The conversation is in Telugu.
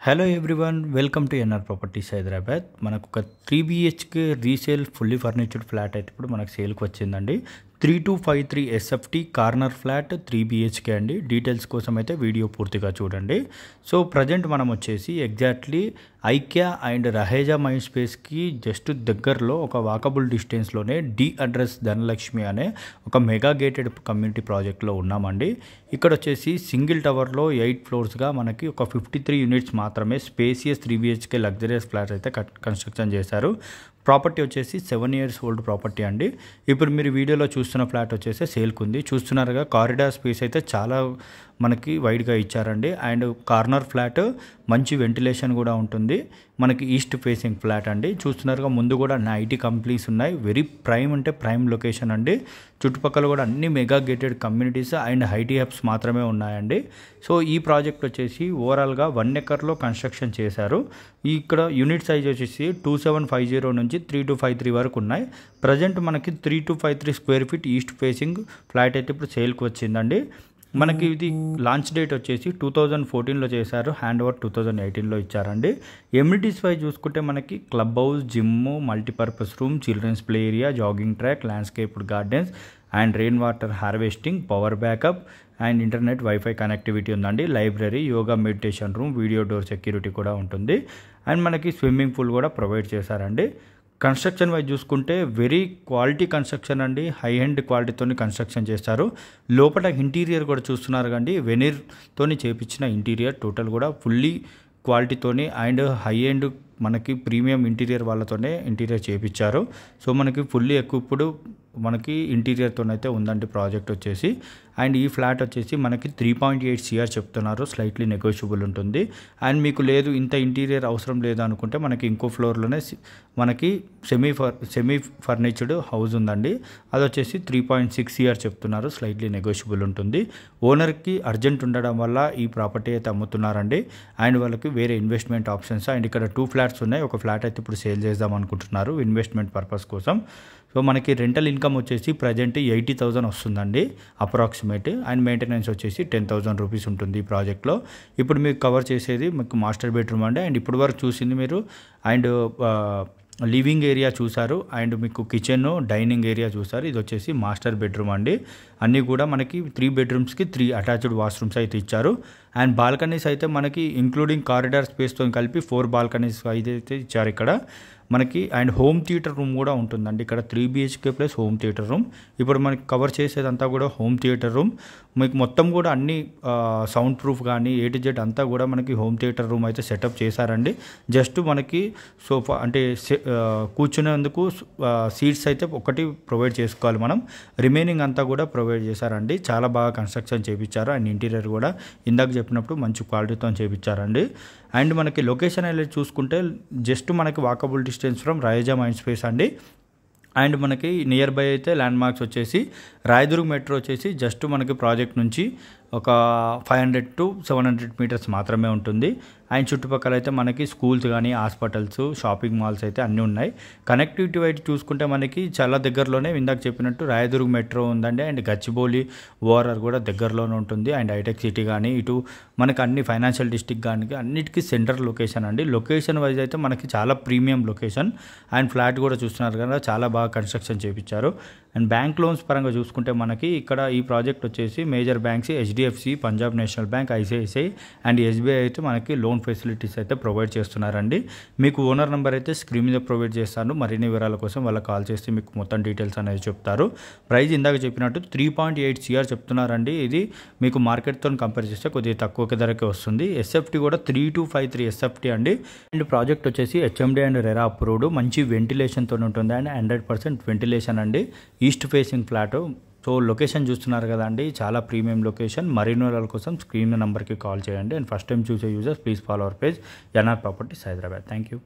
Hello everyone, welcome to NR properties Hyderabad. మనకు ఒక 3 BHK resale fully furnished flat అయితే ఇప్పుడు మనకు సేల్కి వచ్చిందండి. 3253 SFT కార్నర్ ఫ్లాట్ 3 BHK అండి. డీటెయిల్స్ కోసం అయితే వీడియో పూర్తిగా చూడండి. సో ప్రజెంట్ మనం వచ్చేసి exactly IKEA and Raheja mind స్పేస్కి జస్ట్ దగ్గరలో ఒక వాకబుల్ డిస్టెన్స్లోనే డి అడ్రస్ ధనలక్ష్మి అనే ఒక మెగా గేటెడ్ కమ్యూనిటీ ప్రాజెక్ట్లో ఉన్నామండి. ఇక్కడ వచ్చేసి సింగిల్ టవర్లో 8 ఫ్లోర్స్గా మనకి ఒక 53 యూనిట్స్ మాత్రమే స్పేసియస్ 3 BHK లగ్జరియస్ ఫ్లాట్ అయితే కన్స్ట్రక్షన్ చేశారు. ప్రాపర్టీ వచ్చేసి 7 years ఓల్డ్ ప్రాపర్టీ అండి. ఇప్పుడు మీరు వీడియోలో చూస్తున్న ఫ్లాట్ వచ్చేసి సేల్కి ఉంది. చూస్తున్నారుగా, కారిడార్ స్పేస్ అయితే చాలా మనకి వైడ్గా ఇచ్చారండి. అండ్ కార్నర్ ఫ్లాట్ మంచి వెంటిలేషన్ కూడా ఉంటుంది. మనకి ఈస్ట్ ఫేసింగ్ ఫ్లాట్ అండి. చూస్తున్నారుగా, ముందు కూడా ఐటీ కంపెనీస్ ఉన్నాయి. వెరీ ప్రైమ్ అంటే ప్రైమ్ లొకేషన్ అండి. చుట్టుపక్కల కూడా అన్ని mega gated communities and IT hubs మాత్రమే ఉన్నాయండి. సో ఈ ప్రాజెక్ట్ వచ్చేసి ఓవరాల్గా 1 acreలో కన్స్ట్రక్షన్ చేశారు. ఇక్కడ యూనిట్ సైజ్ వచ్చేసి 2750 నుంచి 3253 వరకు ఉన్నాయి. ప్రజెంట్ మనకి 3253 square feet east facing flat అయితే ఇప్పుడు సేల్కి వచ్చిందండి. మనకి ఇది లాంచ్ డేట్ వచ్చేసి 2014లో చేశారు. హ్యాండ్ ఓవర్ 2018లో ఇచ్చారండి. ఎమ్యూనిటీస్ వైజ్ చూసుకుంటే మనకి club house, gym, multipurpose room, children's play area, jogging track, landscaped gardens and rain water harvesting, power backup and internet wifi connectivity ఉందండి. Library, yoga meditation room, video door security కూడా ఉంటుంది. అండ్ మనకి స్విమ్మింగ్ పూల్ కూడా ప్రొవైడ్ చేశారండి. కన్స్ట్రక్షన్ వైజ్ చూసుకుంటే వెరీ క్వాలిటీ కన్స్ట్రక్షన్ అండి. హై ఎండ్ క్వాలిటీతో కన్స్ట్రక్షన్ చేస్తారు. లోపల ఇంటీరియర్ కూడా చూస్తున్నారు కండి, వెనీర్తోని చేపించిన ఇంటీరియర్ టోటల్ కూడా ఫుల్లీ క్వాలిటీతోని అండ్ హై ఎండ్ మనకి ప్రీమియం ఇంటీరియర్ వాళ్ళతోనే ఇంటీరియర్ చేయించారు. సో మనకి ఫుల్లీ ఎక్విప్డ్ మనకి ఇంటీరియర్తోనైతే ఉందండి ప్రాజెక్ట్ వచ్చేసి. అండ్ ఈ ఫ్లాట్ వచ్చేసి మనకి 3.8 CR చెప్తున్నారు. స్లైట్లీ నెగోషియబుల్ ఉంటుంది. అండ్ మీకు లేదు ఇంత ఇంటీరియర్ అవసరం లేదు అనుకుంటే మనకి ఇంకో ఫ్లోర్లోనే మనకి సెమీ ఫర్నిచర్డ్ హౌస్ ఉందండి. అది వచ్చేసి 3.6 CR చెప్తున్నారు. స్లైట్లీ నెగోషియబుల్ ఉంటుంది. ఓనర్కి అర్జెంట్ ఉండడం వల్ల ఈ ప్రాపర్టీ అయితే అమ్ముతున్నారండి. అండ్ వాళ్ళకి వేరే ఇన్వెస్ట్మెంట్ ఆప్షన్స్ అండ్ ఇక్కడ 2 ఫ్లాట్స్ ఉన్నాయి. ఒక ఫ్లాట్ అయితే ఇప్పుడు సేల్ చేద్దాం అనుకుంటున్నారు ఇన్వెస్ట్మెంట్ పర్పస్ కోసం. సో మనకి రెంటల్ ఇన్కమ్ వచ్చేసి ప్రజెంట్ 80,000 వస్తుందండి అప్రాక్సిమేట్. అండ్ మెయింటెనెన్స్ వచ్చేసి 10,000 రూపీస్ ఉంటుంది ఈ ప్రాజెక్ట్లో. ఇప్పుడు మీకు కవర్ చేసేది మీకు మాస్టర్ బెడ్రూమ్ అండి. అండ్ ఇప్పుడు వరకు చూసింది మీరు అండ్ లివింగ్ ఏరియా చూసారు. అండ్ మీకు కిచెన్, డైనింగ్ ఏరియా చూసారు. ఇది వచ్చేసి మాస్టర్ బెడ్రూమ్ అండి. అన్నీ కూడా మనకి 3 bedrooms 3 అటాచ్డ్ వాష్రూమ్స్ అయితే ఇచ్చారు. అండ్ బాల్కనీస్ అయితే మనకి ఇంక్లూడింగ్ కారిడార్ స్పేస్తో కలిపి 4 balconies అయితే ఇచ్చారు ఇక్కడ మనకి. అండ్ హోమ్ థియేటర్ రూమ్ కూడా ఉంటుందండి ఇక్కడ. 3 BHK plus home theatre room. ఇప్పుడు మనకి కవర్ చేసేదంతా కూడా హోమ్ థియేటర్ రూమ్. మీకు మొత్తం కూడా అన్ని సౌండ్ ప్రూఫ్ కానీ A to Z అంతా కూడా మనకి హోమ్ థియేటర్ రూమ్ అయితే సెటప్ చేశారండి. జస్ట్ మనకి సోఫా అంటే కూర్చునేందుకు సీట్స్ అయితే ఒకటి ప్రొవైడ్ చేసుకోవాలి మనం. రిమైనింగ్ అంతా కూడా ప్రొవైడ్ చేశారండి. చాలా బాగా కన్స్ట్రక్షన్ చేయించారు. అండ్ ఇంటీరియర్ కూడా ఇందాక చెప్పినప్పుడు మంచి క్వాలిటీతో చేయించారండి. అండ్ మనకి లొకేషన్ అనేది చూసుకుంటే జస్ట్ మనకి walkable distance from Raheja mind space అండి. అండ్ మనకి నియర్ బై అయితే ల్యాండ్ మార్క్స్ వచ్చేసి రాయదుర్గ్ మెట్రో వచ్చేసి జస్ట్ మనకి ప్రాజెక్ట్ నుంచి ఒక 500 to 700 meters మాత్రమే ఉంటుంది. అండ్ చుట్టుపక్కల అయితే మనకి స్కూల్స్ కానీ, హాస్పిటల్స్, షాపింగ్ మాల్స్ అయితే అన్నీ ఉన్నాయి. కనెక్టివిటీ వైపు చూసుకుంటే మనకి చాలా దగ్గరలోనే ఇందాక చెప్పినట్టు రాయదుర్గ్ మెట్రో ఉందండి. అండ్ గచ్చిబౌలి ఓఆర్ఆర్ కూడా దగ్గరలోనే ఉంటుంది. అండ్ హైటెక్ సిటీ కానీ ఇటు మనకి అన్ని ఫైనాన్షియల్ డిస్ట్రిక్ట్ కానీ అన్నిటికీ సెంట్రల్ లొకేషన్ అండి. లొకేషన్ వైజ్ అయితే మనకి చాలా ప్రీమియం లొకేషన్. అండ్ ఫ్లాట్ కూడా చూస్తున్నారు కదా, చాలా బాగా కన్స్ట్రక్షన్ చేయించారు. అండ్ బ్యాంక్ లోన్స్ పరంగా చూసుకుంటే మనకి ఇక్కడ ఈ ప్రాజెక్ట్ వచ్చేసి major banks HDFC HDFC, Punjab national bank, ICICI and SBI అయితే మనకి లోన్ ఫెసిలిటీస్ అయితే ప్రొవైడ్ చేస్తున్నారండి. మీకు ఓనర్ నెంబర్ అయితే స్క్రీన్ మీద ప్రొవైడ్ చేస్తాను. మరిన్ని వివరాల కోసం వాళ్ళకి కాల్ చేస్తే మీకు మొత్తం డీటెయిల్స్ అనేది చెప్తారు. ప్రైస్ ఇందాక చెప్పినట్టు 3.8 CR చెప్తున్నారండి. ఇది మీకు మార్కెట్తో కంపేర్ చేస్తే కొద్దిగా తక్కువ ధరకే వస్తుంది. ఎస్ఎఫ్టీ కూడా 3253 ఎస్ఎఫ్టీ అండి. అండ్ ప్రాజెక్ట్ వచ్చేసి హెచ్ఎండి అండ్ రెరా అప్రూవ్డ్, మంచి వెంటిలేషన్తో ఉంటుంది అండ్ 100% వెంటిలేషన్ అండి. East facing flat. So location చూస్తున్నారు కదండి, చాలా ప్రీమియం లొకేషన్. మరిన్ని వివరాల కోసం స్క్రీన్ నెంబర్కి కాల్ చేయండి. అండ్ ఫస్ట్ టైం చూసే users please follow our page NR properties Hyderabad. Thank you.